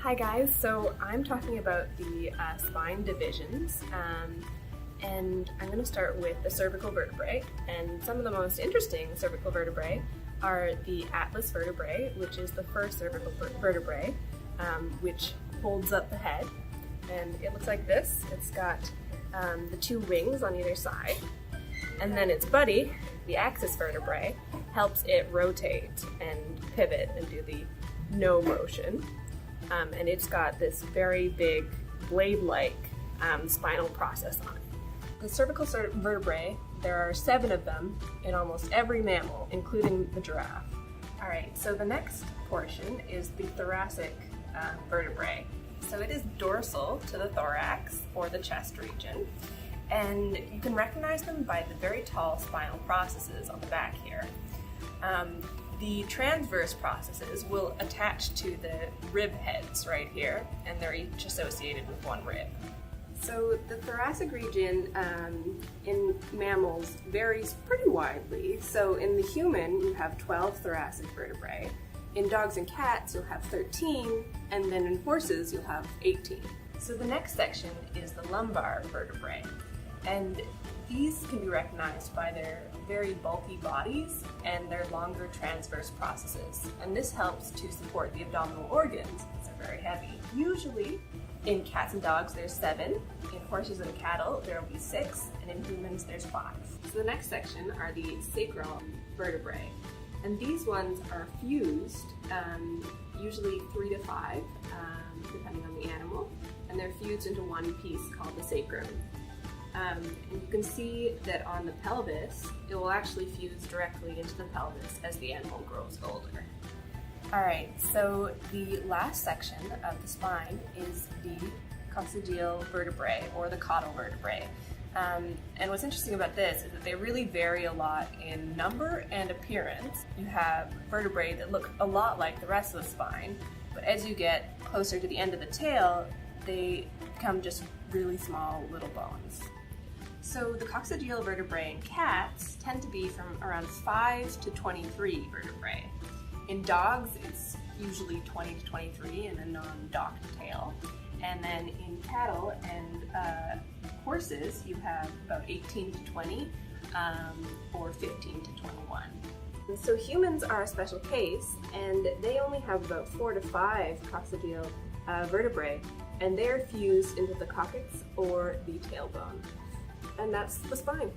Hi guys, so I'm talking about the spine divisions, and I'm going to start with the cervical vertebrae. And some of the most interesting cervical vertebrae are the atlas vertebrae, which is the first cervical vertebrae, which holds up the head. And it looks like this. It's got the two wings on either side. And then its buddy, the axis vertebrae, helps it rotate and pivot and do the no motion. And it's got this very big blade-like spinal process on it. The cervical vertebrae, there are 7 of them in almost every mammal, including the giraffe. All right, so the next portion is the thoracic vertebrae. So it is dorsal to the thorax or the chest region. And you can recognize them by the very tall spinal processes on the back here. The transverse processes will attach to the rib heads right here, and they're each associated with one rib. So the thoracic region in mammals varies pretty widely. So in the human, you have 12 thoracic vertebrae. In dogs and cats, you'll have 13, and then in horses, you'll have 18. So the next section is the lumbar vertebrae. And these can be recognized by their very bulky bodies and their longer transverse processes. And this helps to support the abdominal organs because they're very heavy. Usually, in cats and dogs, there's 7. In horses and cattle, there will be 6. And in humans, there's 5. So the next section are the sacral vertebrae. And these ones are fused, usually 3 to 5, depending on the animal. And they're fused into one piece called the sacrum. And you can see that on the pelvis, it will actually fuse directly into the pelvis as the animal grows older. Alright, so the last section of the spine is the coccygeal vertebrae, or the caudal vertebrae. And what's interesting about this is that they really vary a lot in number and appearance. You have vertebrae that look a lot like the rest of the spine, but as you get closer to the end of the tail, they become just really small little bones. So the coccygeal vertebrae in cats tend to be from around 5 to 23 vertebrae. In dogs, it's usually 20 to 23 in a non-docked tail. And then in cattle and horses, you have about 18 to 20 or 15 to 21. And so humans are a special case, and they only have about 4 to 5 coccygeal vertebrae, and they're fused into the coccyx or the tailbone. And that's the spine.